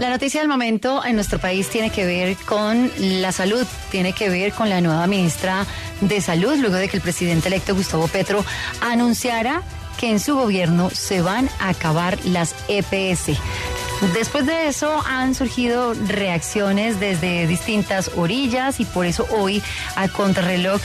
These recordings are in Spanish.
La noticia del momento en nuestro país tiene que ver con la salud, tiene que ver con la nueva ministra de Salud, luego de que el presidente electo Gustavo Petro anunciara que en su gobierno se van a acabar las EPS. Después de eso han surgido reacciones desde distintas orillas y por eso hoy a Contrarreloj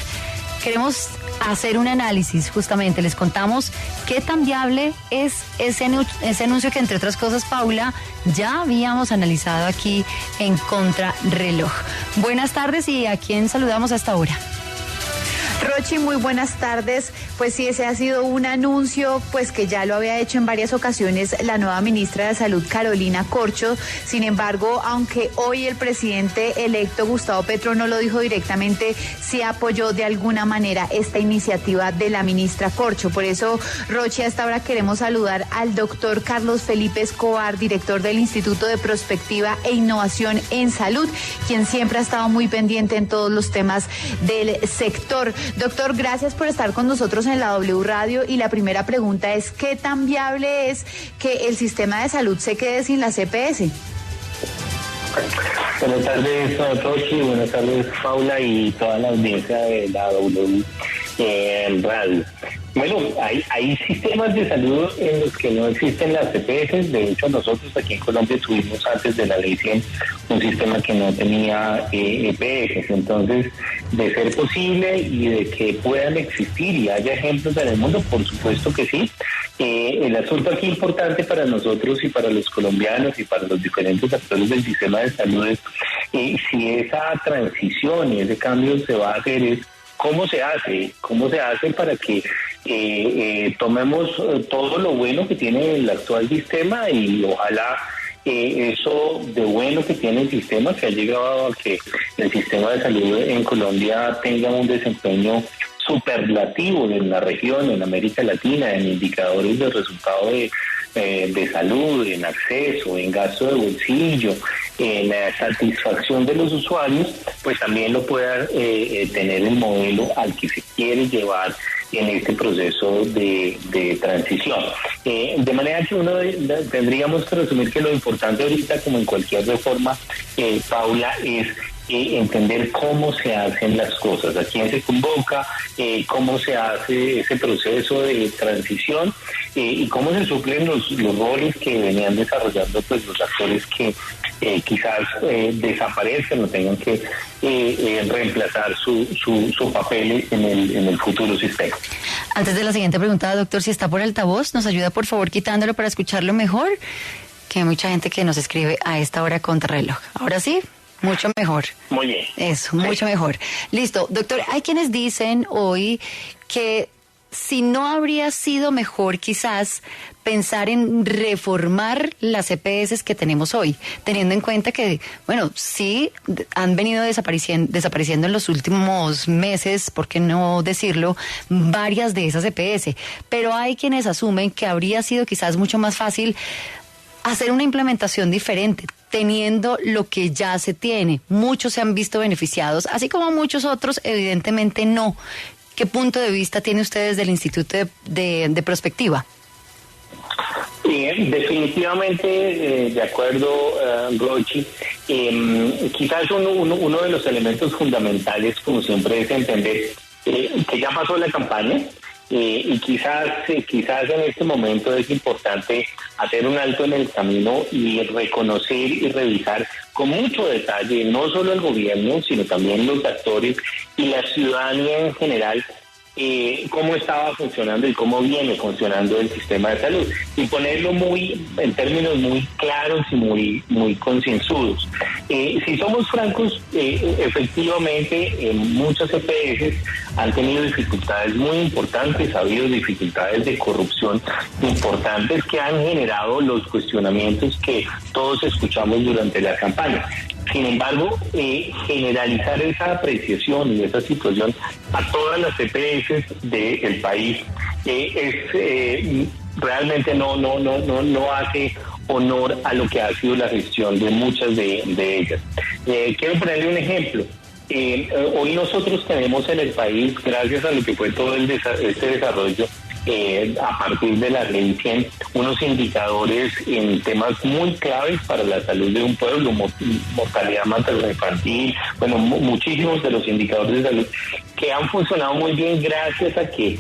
queremos hacer un análisis. Justamente les contamos qué tan viable es ese anuncio que, entre otras cosas, Paula, ya habíamos analizado aquí en Contrarreloj. Buenas tardes, y ¿a quién saludamos hasta ahora? Rochi, muy buenas tardes. Pues sí, ese ha sido un anuncio pues que ya lo había hecho en varias ocasiones la nueva ministra de Salud, Carolina Corcho. Sin embargo, aunque hoy el presidente electo Gustavo Petro no lo dijo directamente, sí apoyó de alguna manera esta iniciativa de la ministra Corcho. Por eso, Rochi, hasta ahora queremos saludar al doctor Carlos Felipe Escobar, director del Instituto de Prospectiva e Innovación en Salud, quien siempre ha estado muy pendiente en todos los temas del sector. Doctor, gracias por estar con nosotros en la W Radio, y la primera pregunta es: ¿qué tan viable es que el sistema de salud se quede sin las EPS? Buenas tardes, Rochi, buenas tardes, Paula, y toda la audiencia de la W Radio. Bueno, hay sistemas de salud en los que no existen las EPS. De hecho, nosotros aquí en Colombia tuvimos antes de la ley 100 un sistema que no tenía EPS. Entonces, de ser posible y de que puedan existir y haya ejemplos en el mundo, por supuesto que sí. El asunto aquí importante para nosotros y para los colombianos y para los diferentes actores del sistema de salud es si esa transición y ese cambio se va a hacer, es cómo se hace para que tomemos todo lo bueno que tiene el actual sistema, y ojalá eso de bueno que tiene el sistema, que ha llegado a que el sistema de salud en Colombia tenga un desempeño superlativo en la región, en América Latina, en indicadores de resultado de salud, en acceso, en gasto de bolsillo, en la satisfacción de los usuarios, pues también lo pueda tener el modelo al que se quiere llevar en este proceso de transición. De manera que uno tendríamos que resumir que lo importante ahorita, como en cualquier reforma, Paula, es entender cómo se hacen las cosas, a quién se convoca, cómo se hace ese proceso de transición, y cómo se suplen los roles que venían desarrollando pues los actores que quizás desaparezcan o tengan que reemplazar su papel en el futuro sistema. Antes de la siguiente pregunta, doctor, si está por altavoz, nos ayuda por favor quitándolo para escucharlo mejor, que hay mucha gente que nos escribe a esta hora Contrarreloj. Ahora sí, mucho mejor. Muy bien. Eso, mucho mejor. Listo. Doctor, hay quienes dicen hoy que si no habría sido mejor quizás pensar en reformar las EPS que tenemos hoy, teniendo en cuenta que, bueno, sí han venido desapareciendo en los últimos meses, ¿por qué no decirlo?, varias de esas EPS, pero hay quienes asumen que habría sido quizás mucho más fácil hacer una implementación diferente, teniendo lo que ya se tiene. Muchos se han visto beneficiados, así como muchos otros evidentemente no. ¿Qué punto de vista tiene usted desde el Instituto de Prospectiva? Definitivamente, de acuerdo, Rochi. Quizás uno de los elementos fundamentales, como siempre, es entender que ya pasó la campaña, y quizás en este momento es importante hacer un alto en el camino y reconocer y revisar con mucho detalle, no solo el gobierno, sino también los actores y la ciudadanía en general, cómo estaba funcionando y cómo viene funcionando el sistema de salud, y ponerlo en términos muy claros y muy concienzudos. Si somos francos, efectivamente muchas EPS han tenido dificultades muy importantes, ha habido dificultades de corrupción importantes que han generado los cuestionamientos que todos escuchamos durante la campaña. Sin embargo, generalizar esa apreciación y esa situación a todas las EPS del país realmente no hace honor a lo que ha sido la gestión de muchas de ellas. Quiero ponerle un ejemplo. Hoy nosotros tenemos en el país, gracias a lo que fue todo este desarrollo a partir de la ley 100 unos indicadores en temas muy claves para la salud de un pueblo, mortalidad materno-infantil, bueno, muchísimos de los indicadores de salud que han funcionado muy bien gracias a que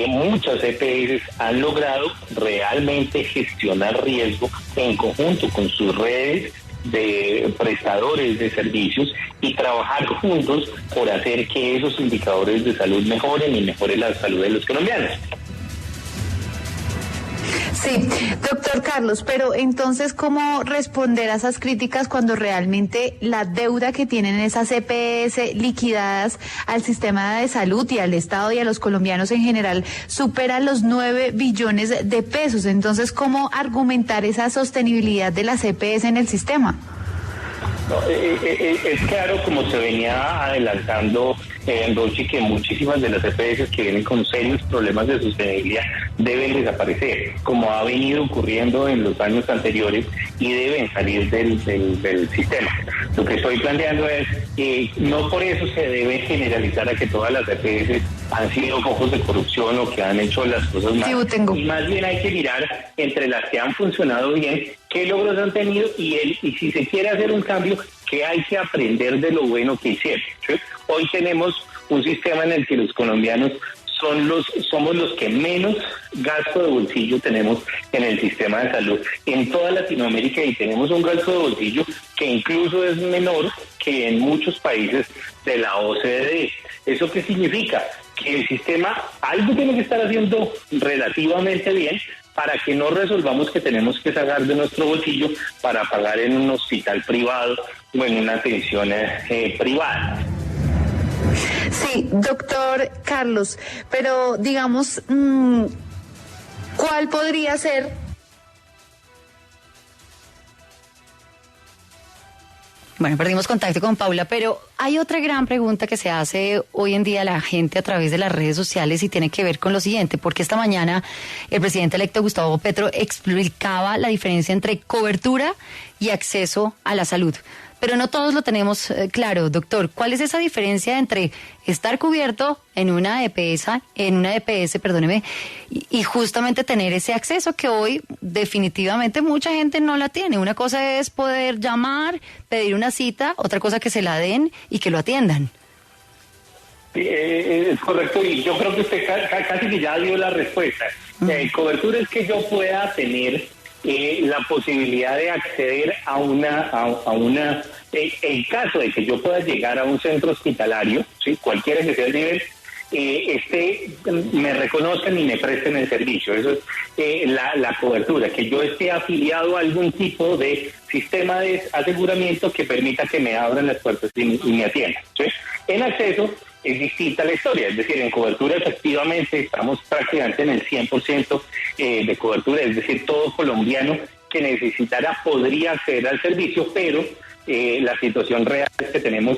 muchas EPS han logrado realmente gestionar riesgo en conjunto con sus redes de prestadores de servicios y trabajar juntos por hacer que esos indicadores de salud mejoren y mejore la salud de los colombianos. Sí, doctor Carlos, pero entonces, ¿cómo responder a esas críticas cuando realmente la deuda que tienen esas EPS liquidadas al sistema de salud y al Estado y a los colombianos en general supera los 9 billones de pesos? Entonces, ¿cómo argumentar esa sostenibilidad de las EPS en el sistema? No, es claro, como se venía adelantando Rochi, que muchísimas de las EPS que vienen con serios problemas de sostenibilidad deben desaparecer, como ha venido ocurriendo en los años anteriores, y deben salir del sistema. Lo que estoy planteando es que no por eso se debe generalizar a que todas las EPS han sido focos de corrupción o que han hecho las cosas mal. Y más bien hay que mirar entre las que han funcionado bien, qué logros han tenido y si se quiere hacer un cambio, que hay que aprender de lo bueno que hicieron, ¿sí? Hoy tenemos un sistema en el que los colombianos somos los que menos gasto de bolsillo tenemos en el sistema de salud en toda Latinoamérica, y tenemos un gasto de bolsillo que incluso es menor que en muchos países de la OCDE. ¿Eso qué significa? Que el sistema algo tiene que estar haciendo relativamente bien para que no resolvamos que tenemos que sacar de nuestro bolsillo para pagar en un hospital privado o en una atención privada. Sí, doctor Carlos, pero digamos, ¿cuál podría ser? Bueno, perdimos contacto con Paula, pero hay otra gran pregunta que se hace hoy en día a la gente a través de las redes sociales y tiene que ver con lo siguiente, porque esta mañana el presidente electo Gustavo Petro explicaba la diferencia entre cobertura y acceso a la salud. Pero no todos lo tenemos claro, doctor. ¿Cuál es esa diferencia entre estar cubierto en una EPS, y justamente tener ese acceso que hoy definitivamente mucha gente no la tiene? Una cosa es poder llamar, pedir una cita, otra cosa que se la den y que lo atiendan. Sí, es correcto, y yo creo que usted casi que ya dio la respuesta. Cobertura es que yo pueda tener la posibilidad de acceder a una en caso de que yo pueda llegar a un centro hospitalario, ¿sí? Cualquiera que sea el nivel, me reconozcan y me presten el servicio. Eso es la cobertura, que yo esté afiliado a algún tipo de sistema de aseguramiento que permita que me abran las puertas y me atiendan, ¿sí? En acceso es distinta la historia, es decir, en cobertura efectivamente estamos prácticamente en el 100% de cobertura, es decir, todo colombiano que necesitara podría acceder al servicio, pero la situación real es que tenemos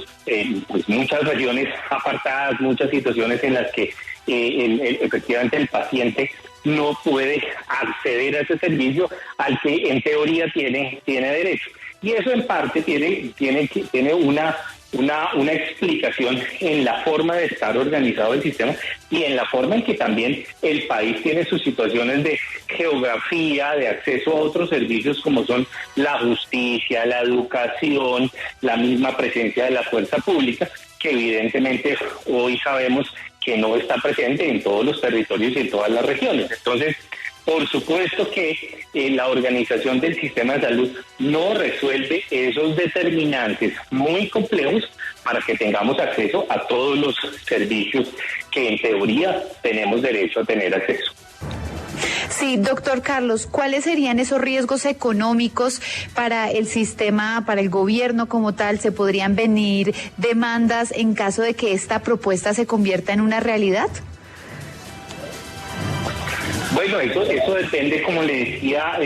pues muchas regiones apartadas, muchas situaciones en las que efectivamente el paciente no puede acceder a ese servicio al que en teoría tiene derecho. Y eso en parte tiene una explicación en la forma de estar organizado el sistema y en la forma en que también el país tiene sus situaciones de geografía, de acceso a otros servicios como son la justicia, la educación, la misma presencia de la fuerza pública, que evidentemente hoy sabemos que no está presente en todos los territorios y en todas las regiones. Entonces, por supuesto que la organización del sistema de salud no resuelve esos determinantes muy complejos para que tengamos acceso a todos los servicios que en teoría tenemos derecho a tener acceso. Sí, doctor Carlos, ¿cuáles serían esos riesgos económicos para el sistema, para el gobierno como tal? ¿Se podrían venir demandas en caso de que esta propuesta se convierta en una realidad? Bueno, eso depende, como le decía,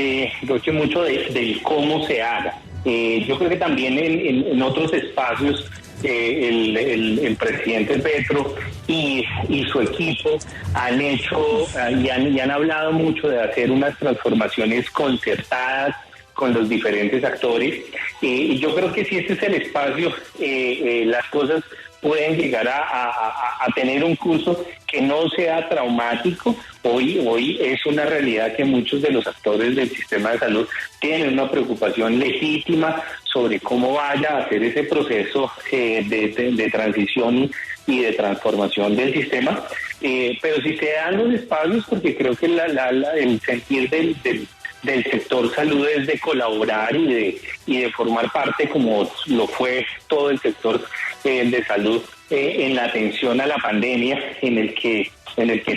Roche, mucho de cómo se haga. Yo creo que también en otros espacios el presidente Petro y su equipo han hecho y han hablado mucho de hacer unas transformaciones concertadas con los diferentes actores. Y yo creo que si este es el espacio, las cosas pueden llegar a tener un curso que no sea traumático. Hoy es una realidad que muchos de los actores del sistema de salud tienen una preocupación legítima sobre cómo vaya a ser ese proceso de transición y de transformación del sistema, pero si se dan los espacios, porque creo que el sentir del sector salud es de colaborar y de formar parte, como lo fue todo el sector de salud en la atención a la pandemia, en el que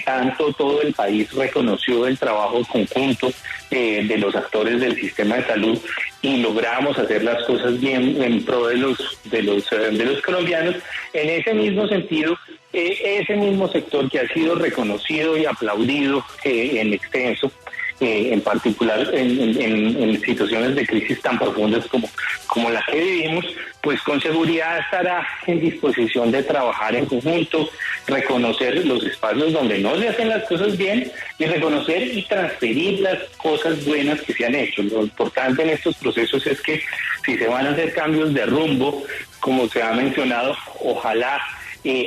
tanto todo el país reconoció el trabajo conjunto de los actores del sistema de salud y logramos hacer las cosas bien en pro de los colombianos. En ese mismo sentido, ese mismo sector que ha sido reconocido y aplaudido en extenso, en particular en situaciones de crisis tan profundas como la que vivimos, pues con seguridad estará en disposición de trabajar en conjunto, reconocer los espacios donde no se hacen las cosas bien y reconocer y transferir las cosas buenas que se han hecho. Lo importante en estos procesos es que si se van a hacer cambios de rumbo, como se ha mencionado, ojalá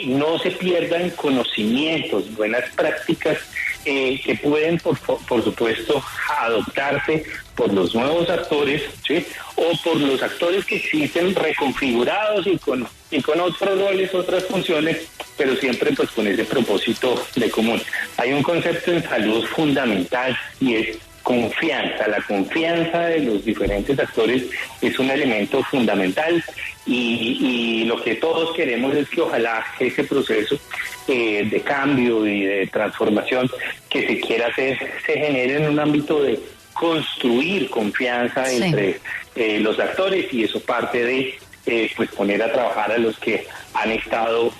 no se pierdan conocimientos, buenas prácticas que pueden, por supuesto, adoptarse por los nuevos actores, ¿sí? O por los actores que existen reconfigurados y con otros roles, otras funciones, pero siempre pues con ese propósito de común. Hay un concepto en salud fundamental y es confianza. La confianza de los diferentes actores es un elemento fundamental y lo que todos queremos es que ojalá ese proceso de cambio y de transformación que se quiera hacer se genere en un ámbito de construir confianza entre los actores, y eso parte de pues poner a trabajar a los que han estado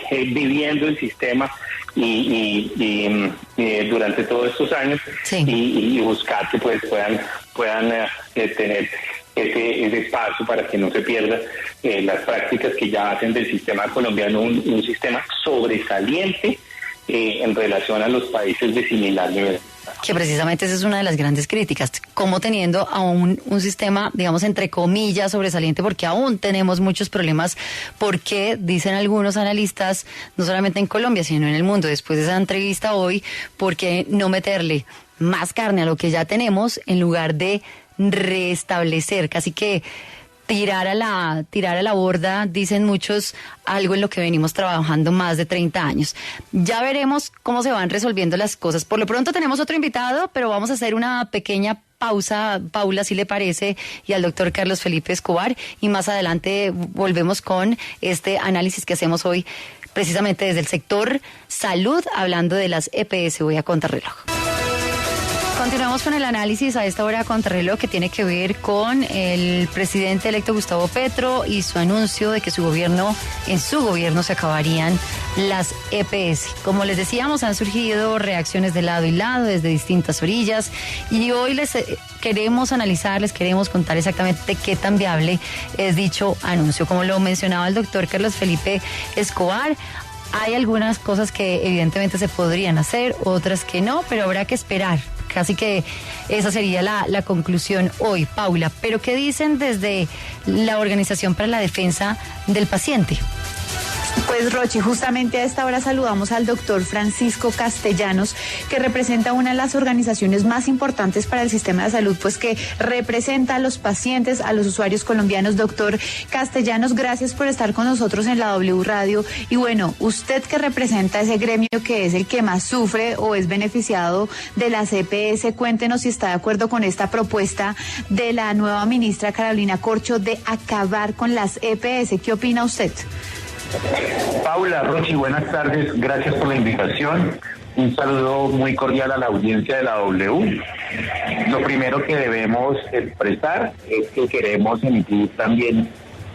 viviendo el sistema y durante todos estos años, y buscar que pues puedan tener ese espacio para que no se pierdan las prácticas que ya hacen del sistema colombiano un sistema sobresaliente en relación a los países de similar nivel. Que precisamente esa es una de las grandes críticas, como teniendo aún un sistema, digamos, entre comillas, sobresaliente, porque aún tenemos muchos problemas, porque dicen algunos analistas, no solamente en Colombia, sino en el mundo, después de esa entrevista hoy, ¿por qué no meterle más carne a lo que ya tenemos en lugar de restablecer, casi que tirar a la borda, dicen muchos, algo en lo que venimos trabajando más de 30 años. Ya veremos cómo se van resolviendo las cosas. Por lo pronto tenemos otro invitado, pero vamos a hacer una pequeña pausa, Paula, si le parece, y al doctor Carlos Felipe Escobar, y más adelante volvemos con este análisis que hacemos hoy, precisamente desde el sector salud, hablando de las EPS. Voy a contrarreloj. Continuamos con el análisis a esta hora contrarreloj, que tiene que ver con el presidente electo Gustavo Petro y su anuncio de que en su gobierno se acabarían las EPS. Como les decíamos, han surgido reacciones de lado y lado desde distintas orillas, y hoy les queremos analizar, les queremos contar exactamente qué tan viable es dicho anuncio. Como lo mencionaba el doctor Carlos Felipe Escobar, hay algunas cosas que evidentemente se podrían hacer, otras que no, pero habrá que esperar. Casi que esa sería la conclusión hoy, Paula. Pero ¿qué dicen desde la Organización para la Defensa del Paciente? Pues Rochi, justamente a esta hora saludamos al doctor Francisco Castellanos, que representa una de las organizaciones más importantes para el sistema de salud, pues que representa a los pacientes, a los usuarios colombianos. Doctor Castellanos, gracias por estar con nosotros en la W Radio. Y bueno, usted que representa ese gremio que es el que más sufre o es beneficiado de las EPS, cuéntenos si está de acuerdo con esta propuesta de la nueva ministra Carolina Corcho de acabar con las EPS. ¿Qué opina usted? Paula, Rochi, buenas tardes, gracias por la invitación. Un saludo muy cordial a la audiencia de la W. Lo primero que debemos expresar es que queremos emitir también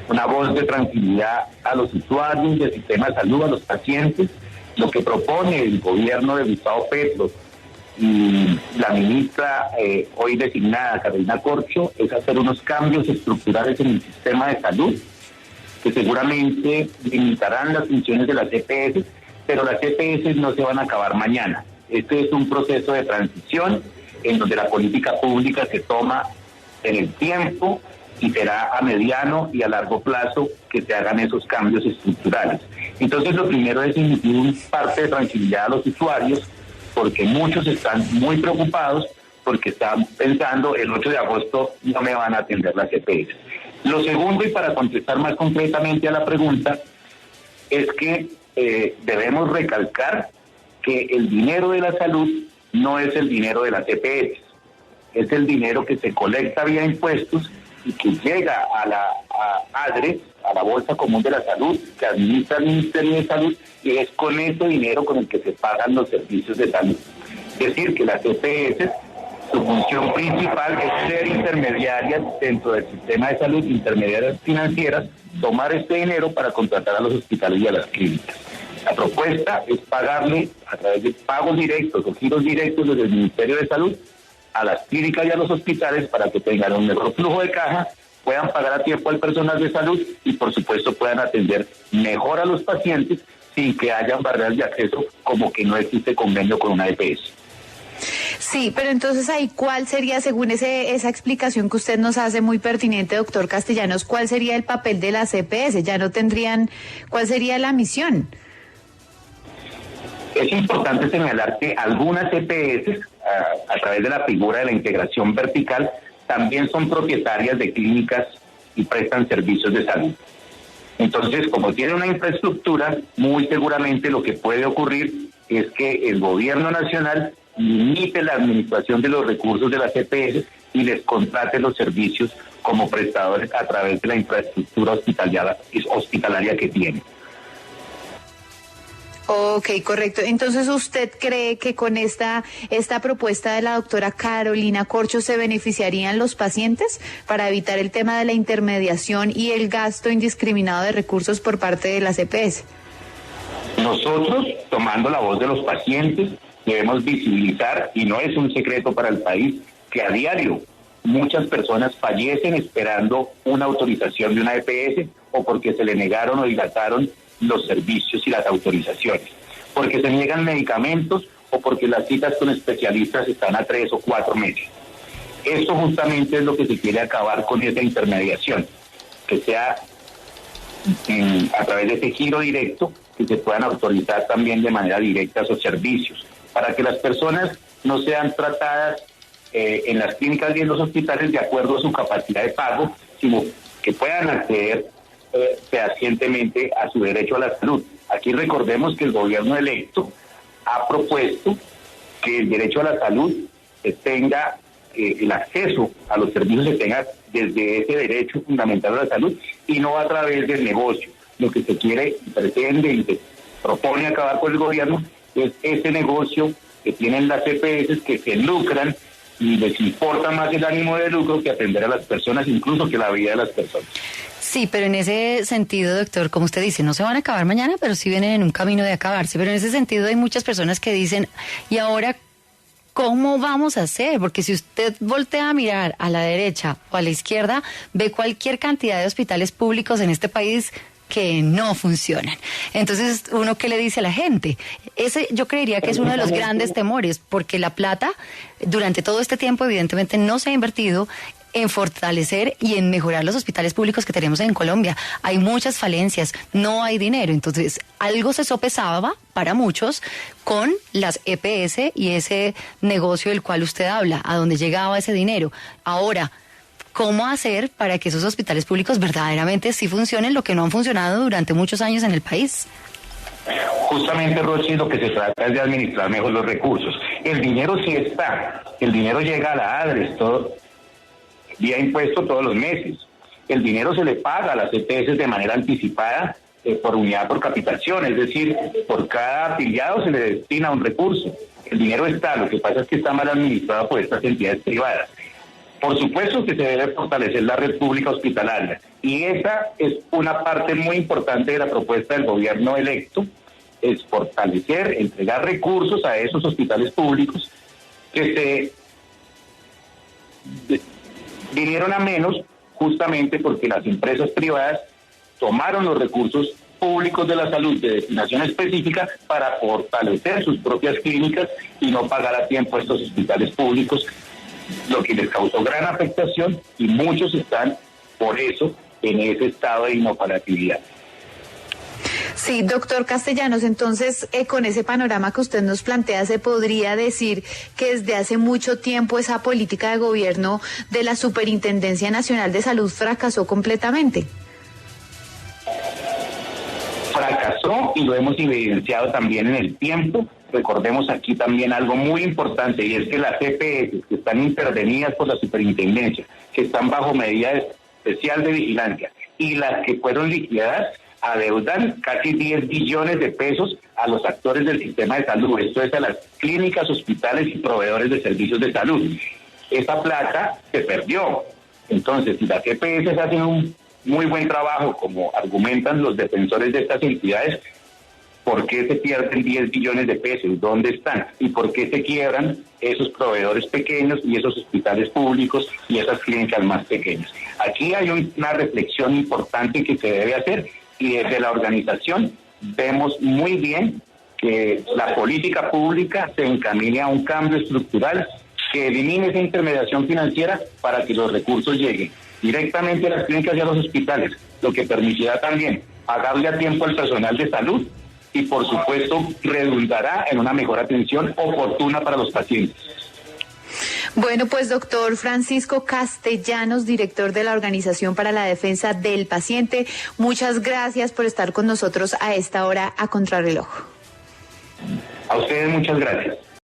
una voz de tranquilidad a los usuarios del sistema de salud, a los pacientes. Lo que propone el gobierno de Gustavo Petro y la ministra hoy designada, Carolina Corcho, es hacer unos cambios estructurales en el sistema de salud, que seguramente limitarán las funciones de las EPS, pero las EPS no se van a acabar mañana. Este es un proceso de transición en donde la política pública se toma en el tiempo y será a mediano y a largo plazo que se hagan esos cambios estructurales. Entonces lo primero es emitir un parte de tranquilidad a los usuarios, porque muchos están muy preocupados porque están pensando el 8 de agosto no me van a atender las EPS. Lo segundo, y para contestar más concretamente a la pregunta, es que debemos recalcar que el dinero de la salud no es el dinero de las EPS, es el dinero que se colecta vía impuestos y que llega a la ADRES, a la Bolsa Común de la Salud, que administra el Ministerio de Salud, y es con ese dinero con el que se pagan los servicios de salud. Es decir, que las EPS, su función principal es ser intermediarias dentro del sistema de salud, intermediarias financieras, tomar este dinero para contratar a los hospitales y a las clínicas. La propuesta es pagarle a través de pagos directos o giros directos desde el Ministerio de Salud a las clínicas y a los hospitales para que tengan un mejor flujo de caja, puedan pagar a tiempo al personal de salud y por supuesto puedan atender mejor a los pacientes sin que hayan barreras de acceso como que no existe convenio con una EPS. Sí, pero entonces ahí, ¿cuál sería, según esa explicación que usted nos hace muy pertinente, doctor Castellanos, cuál sería el papel de las EPS? Ya no tendrían, ¿cuál sería la misión? Es importante señalar que algunas EPS, a través de la figura de la integración vertical, también son propietarias de clínicas y prestan servicios de salud. Entonces, como tiene una infraestructura, muy seguramente lo que puede ocurrir es que el gobierno nacional limite la administración de los recursos de las EPS y les contrate los servicios como prestadores a través de la infraestructura hospitalaria que tiene. Ok, correcto. Entonces, ¿usted cree que con esta propuesta de la doctora Carolina Corcho se beneficiarían los pacientes para evitar el tema de la intermediación y el gasto indiscriminado de recursos por parte de las EPS? Nosotros, tomando la voz de los pacientes, debemos visibilizar, y no es un secreto para el país, que a diario muchas personas fallecen esperando una autorización de una EPS o porque se le negaron o dilataron los servicios y las autorizaciones, porque se niegan medicamentos o porque las citas con especialistas están a 3 o 4 meses. Esto justamente es lo que se quiere acabar con esa intermediación, que sea a través de ese giro directo, que se puedan autorizar también de manera directa esos servicios, para que las personas no sean tratadas en las clínicas y en los hospitales de acuerdo a su capacidad de pago, sino que puedan acceder fehacientemente a su derecho a la salud. Aquí recordemos que el gobierno electo ha propuesto que el derecho a la salud tenga, el acceso a los servicios se tenga desde ese derecho fundamental a la salud y no a través del negocio. Lo que se quiere, pretende y se propone acabar con el gobierno es ese negocio que tienen las EPS que se lucran y les importa más el ánimo de lucro que atender a las personas, incluso que la vida de las personas. Sí, pero en ese sentido, doctor, como usted dice, no se van a acabar mañana, pero sí vienen en un camino de acabarse. Pero en ese sentido hay muchas personas que dicen, ¿y ahora cómo vamos a hacer? Porque si usted voltea a mirar a la derecha o a la izquierda, ve cualquier cantidad de hospitales públicos en este país que no funcionan. Entonces, ¿uno qué le dice a la gente? Ese yo creería que es uno de los grandes temores, porque la plata durante todo este tiempo evidentemente no se ha invertido en fortalecer y en mejorar los hospitales públicos que tenemos en Colombia. Hay muchas falencias, no hay dinero. Entonces, algo se sopesaba para muchos con las EPS y ese negocio del cual usted habla, a dónde llegaba ese dinero. Ahora, ¿cómo hacer para que esos hospitales públicos verdaderamente sí funcionen, lo que no han funcionado durante muchos años en el país? Justamente, Rochi, lo que se trata es de administrar mejor los recursos. El dinero sí está, el dinero llega a la ADRES, todo vía impuesto todos los meses. El dinero se le paga a las EPS de manera anticipada por unidad por capitación, es decir, por cada afiliado se le destina un recurso. El dinero está, lo que pasa es que está mal administrado por estas entidades privadas. Por supuesto que se debe fortalecer la red pública hospitalaria y esa es una parte muy importante de la propuesta del gobierno electo, es fortalecer, entregar recursos a esos hospitales públicos que se vinieron a menos justamente porque las empresas privadas tomaron los recursos públicos de la salud de destinación específica para fortalecer sus propias clínicas y no pagar a tiempo a estos hospitales públicos lo que les causó gran afectación, y muchos están por eso en ese estado de inoperatividad. Sí, doctor Castellanos, entonces con ese panorama que usted nos plantea, ¿se podría decir que desde hace mucho tiempo esa política de gobierno de la Superintendencia Nacional de Salud fracasó completamente? Fracasó, y lo hemos evidenciado también en el tiempo. Recordemos aquí también algo muy importante, y es que las EPS que están intervenidas por la superintendencia, que están bajo medida especial de vigilancia, y las que fueron liquidadas, adeudan casi 10 billones de pesos a los actores del sistema de salud, esto es a las clínicas, hospitales y proveedores de servicios de salud. Esa plata se perdió. Entonces, si las EPS hacen un muy buen trabajo, como argumentan los defensores de estas entidades, ¿por qué se pierden 10 billones de pesos? ¿Dónde están? ¿Y por qué se quiebran esos proveedores pequeños y esos hospitales públicos y esas clínicas más pequeñas? Aquí hay una reflexión importante que se debe hacer, y desde la organización vemos muy bien que la política pública se encamine a un cambio estructural que elimine esa intermediación financiera para que los recursos lleguen directamente a las clínicas y a los hospitales, lo que permitirá también pagarle a tiempo al personal de salud y, por supuesto, redundará en una mejor atención oportuna para los pacientes. Bueno, pues doctor Francisco Castellanos, director de la Organización para la Defensa del Paciente, muchas gracias por estar con nosotros a esta hora a Contrarreloj. A ustedes muchas gracias.